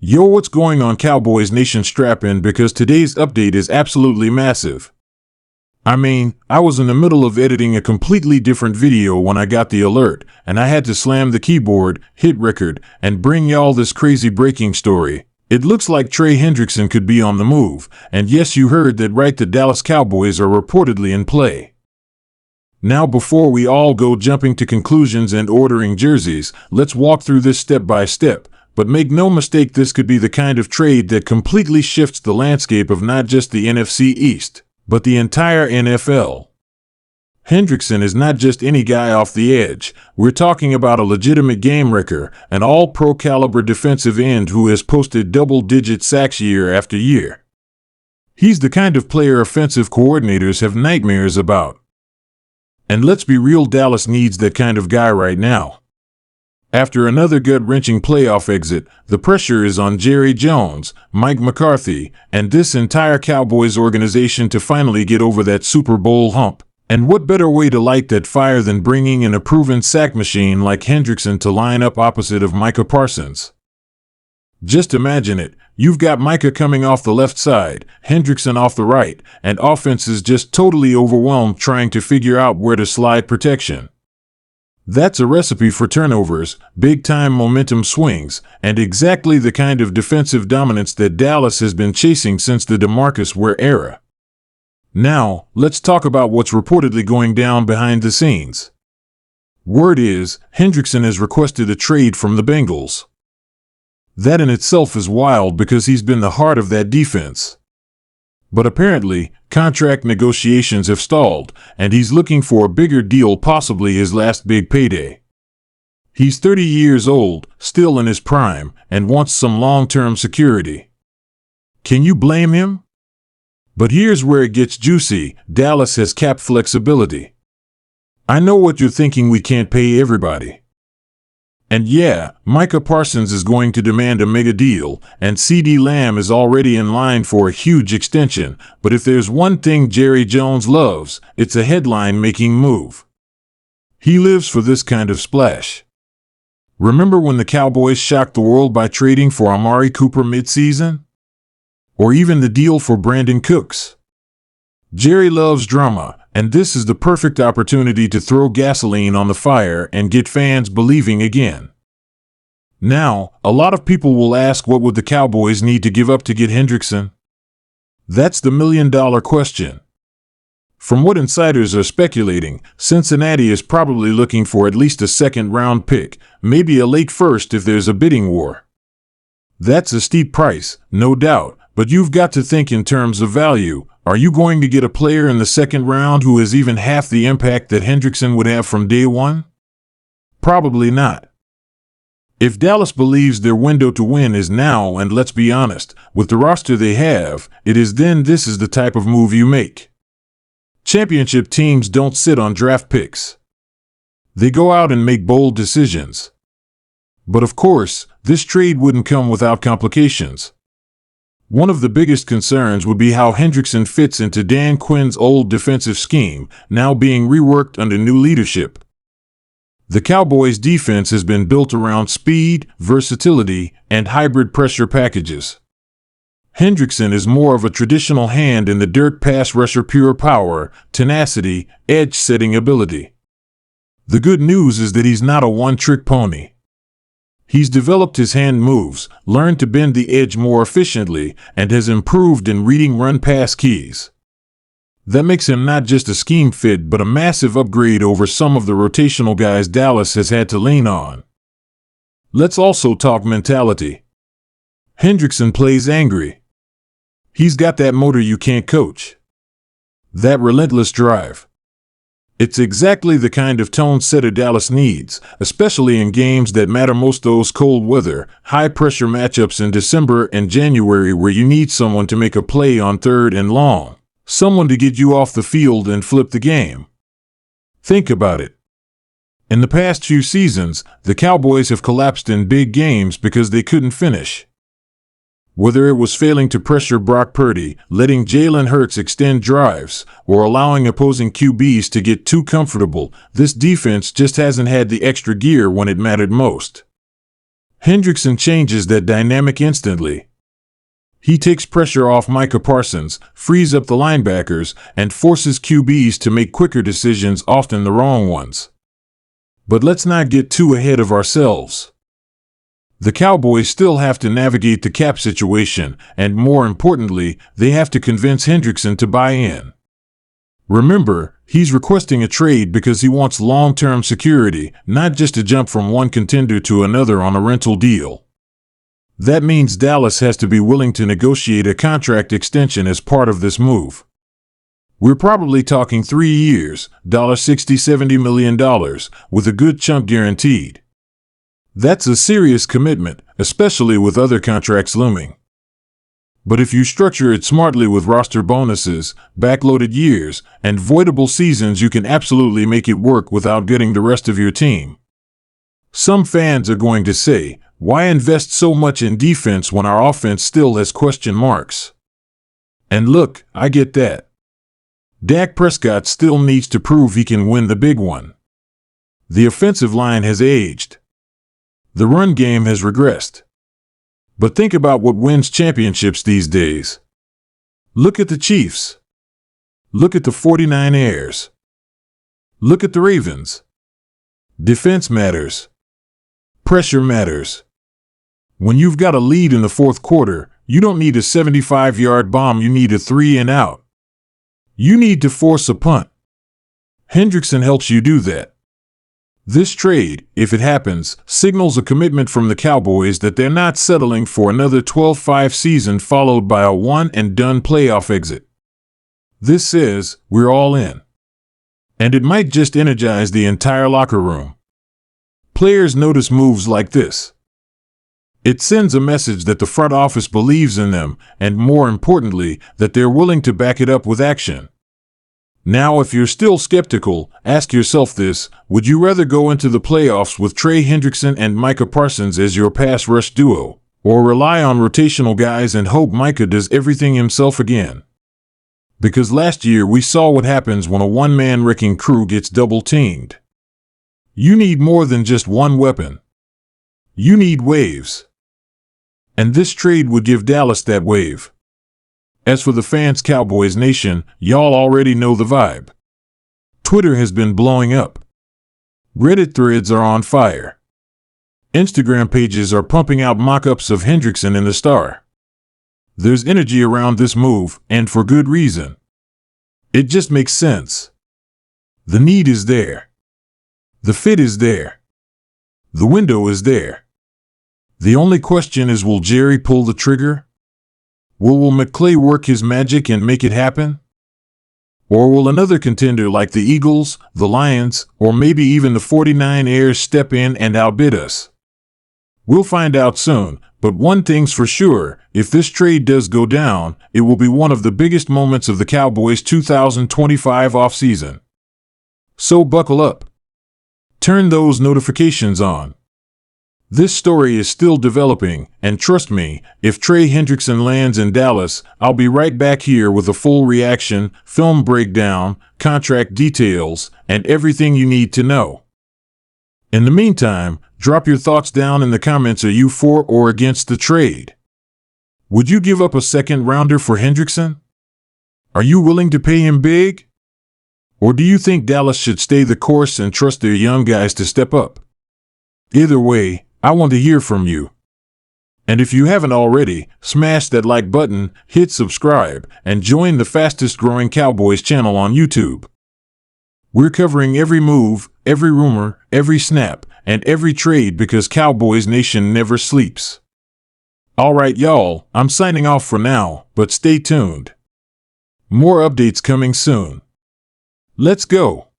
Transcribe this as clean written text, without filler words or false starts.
Yo, what's going on, Cowboys Nation? Strap in because today's update is absolutely massive. I was in the middle of editing a completely different video when I got the alert, and I had to slam the keyboard, hit record, and bring y'all this crazy breaking story. It looks like Trey Hendrickson could be on the move, and yes, you heard that right, the Dallas Cowboys are reportedly in play. Now, before we all go jumping to conclusions and ordering jerseys, let's walk through this step by step. But make no mistake, this could be the kind of trade that completely shifts the landscape of not just the NFC East, but the entire NFL. Hendrickson is not just any guy off the edge. We're talking about a legitimate game wrecker, an all-pro caliber defensive end who has posted double-digit sacks year after year. He's the kind of player offensive coordinators have nightmares about. And let's be real, Dallas needs that kind of guy right now. After another gut-wrenching playoff exit, the pressure is on Jerry Jones, Mike McCarthy, and this entire Cowboys organization to finally get over that Super Bowl hump. And what better way to light that fire than bringing in a proven sack machine like Hendrickson to line up opposite of Micah Parsons? Just imagine it. You've got Micah coming off the left side, Hendrickson off the right, and offense is just totally overwhelmed trying to figure out where to slide protection. That's a recipe for turnovers, big-time momentum swings, and exactly the kind of defensive dominance that Dallas has been chasing since the DeMarcus Ware era. Now, let's talk about what's reportedly going down behind the scenes. Word is, Hendrickson has requested a trade from the Bengals. That in itself is wild because he's been the heart of that defense. But apparently, contract negotiations have stalled, and he's looking for a bigger deal, possibly his last big payday. He's 30 years old, still in his prime, and wants some long-term security. Can you blame him? But here's where it gets juicy. Dallas has cap flexibility. I know what you're thinking, we can't pay everybody. And yeah, Micah Parsons is going to demand a mega deal, and CeeDee Lamb is already in line for a huge extension, but if there's one thing Jerry Jones loves, it's a headline-making move. He lives for this kind of splash. Remember when the Cowboys shocked the world by trading for Amari Cooper mid-season? Or even the deal for Brandon Cooks? Jerry loves drama, and this is the perfect opportunity to throw gasoline on the fire and get fans believing again. Now, a lot of people will ask, what would the Cowboys need to give up to get Hendrickson? That's the million-dollar question. From what insiders are speculating, Cincinnati is probably looking for at least a second-round pick, maybe a late first if there's a bidding war. That's a steep price, no doubt, but you've got to think in terms of value. Are you going to get a player in the second round who has even half the impact that Hendrickson would have from day one? Probably not. If Dallas believes their window to win is now, and let's be honest, with the roster they have, it is, then this is the type of move you make. Championship teams don't sit on draft picks. They go out and make bold decisions. But of course, this trade wouldn't come without complications. One of the biggest concerns would be how Hendrickson fits into Dan Quinn's old defensive scheme, now being reworked under new leadership. The Cowboys' defense has been built around speed, versatility, and hybrid pressure packages. Hendrickson is more of a traditional hand in the dirt, pass rusher, pure power, tenacity, edge-setting ability. The good news is that he's not a one-trick pony. He's developed his hand moves, learned to bend the edge more efficiently, and has improved in reading run-pass keys. That makes him not just a scheme fit, but a massive upgrade over some of the rotational guys Dallas has had to lean on. Let's also talk mentality. Hendrickson plays angry. He's got that motor you can't coach. That relentless drive. It's exactly the kind of tone setter Dallas needs, especially in games that matter most, those cold weather, high-pressure matchups in December and January where you need someone to make a play on third and long, someone to get you off the field and flip the game. Think about it. In the past few seasons, the Cowboys have collapsed in big games because they couldn't finish. Whether it was failing to pressure Brock Purdy, letting Jalen Hurts extend drives, or allowing opposing QBs to get too comfortable, this defense just hasn't had the extra gear when it mattered most. Hendrickson changes that dynamic instantly. He takes pressure off Micah Parsons, frees up the linebackers, and forces QBs to make quicker decisions, often the wrong ones. But let's not get too ahead of ourselves. The Cowboys still have to navigate the cap situation, and more importantly, they have to convince Hendrickson to buy in. Remember, he's requesting a trade because he wants long-term security, not just to jump from one contender to another on a rental deal. That means Dallas has to be willing to negotiate a contract extension as part of this move. We're probably talking 3 years, $60–70 million, with a good chunk guaranteed. That's a serious commitment, especially with other contracts looming. But if you structure it smartly with roster bonuses, backloaded years, and voidable seasons, you can absolutely make it work without getting the rest of your team. Some fans are going to say, why invest so much in defense when our offense still has question marks? And look, I get that. Dak Prescott still needs to prove he can win the big one. The offensive line has aged. The run game has regressed. But think about what wins championships these days. Look at the Chiefs. Look at the 49ers. Look at the Ravens. Defense matters. Pressure matters. When you've got a lead in the fourth quarter, you don't need a 75-yard bomb, you need a 3-and-out. You need to force a punt. Hendrickson helps you do that. This trade, if it happens, signals a commitment from the Cowboys that they're not settling for another 12-5 season followed by a one-and-done playoff exit. This says, we're all in. And it might just energize the entire locker room. Players notice moves like this. It sends a message that the front office believes in them, and more importantly, that they're willing to back it up with action. Now, if you're still skeptical, ask yourself this: would you rather go into the playoffs with Trey Hendrickson and Micah Parsons as your pass rush duo, or rely on rotational guys and hope Micah does everything himself again? Because last year we saw what happens when a one-man wrecking crew gets double-teamed. You need more than just one weapon. You need waves. And this trade would give Dallas that wave. As for the fans, Cowboys Nation, y'all already know the vibe. Twitter has been blowing up. Reddit threads are on fire. Instagram pages are pumping out mock-ups of Hendrickson in the star. There's energy around this move, and for good reason. It just makes sense. The need is there. The fit is there. The window is there. The only question is, will Jerry pull the trigger? Will McClay work his magic and make it happen? Or will another contender like the Eagles, the Lions, or maybe even the 49ers step in and outbid us? We'll find out soon, but one thing's for sure: if this trade does go down, it will be one of the biggest moments of the Cowboys' 2025 offseason. So buckle up. Turn those notifications on. This story is still developing, and trust me, if Trey Hendrickson lands in Dallas, I'll be right back here with a full reaction, film breakdown, contract details, and everything you need to know. In the meantime, drop your thoughts down in the comments. Are you for or against the trade? Would you give up a second-rounder for Hendrickson? Are you willing to pay him big? Or do you think Dallas should stay the course and trust their young guys to step up? Either way, I want to hear from you. And if you haven't already, smash that like button, hit subscribe, and join the fastest growing Cowboys channel on YouTube. We're covering every move, every rumor, every snap, and every trade because Cowboys Nation never sleeps. Alright y'all, I'm signing off for now, but stay tuned. More updates coming soon. Let's go.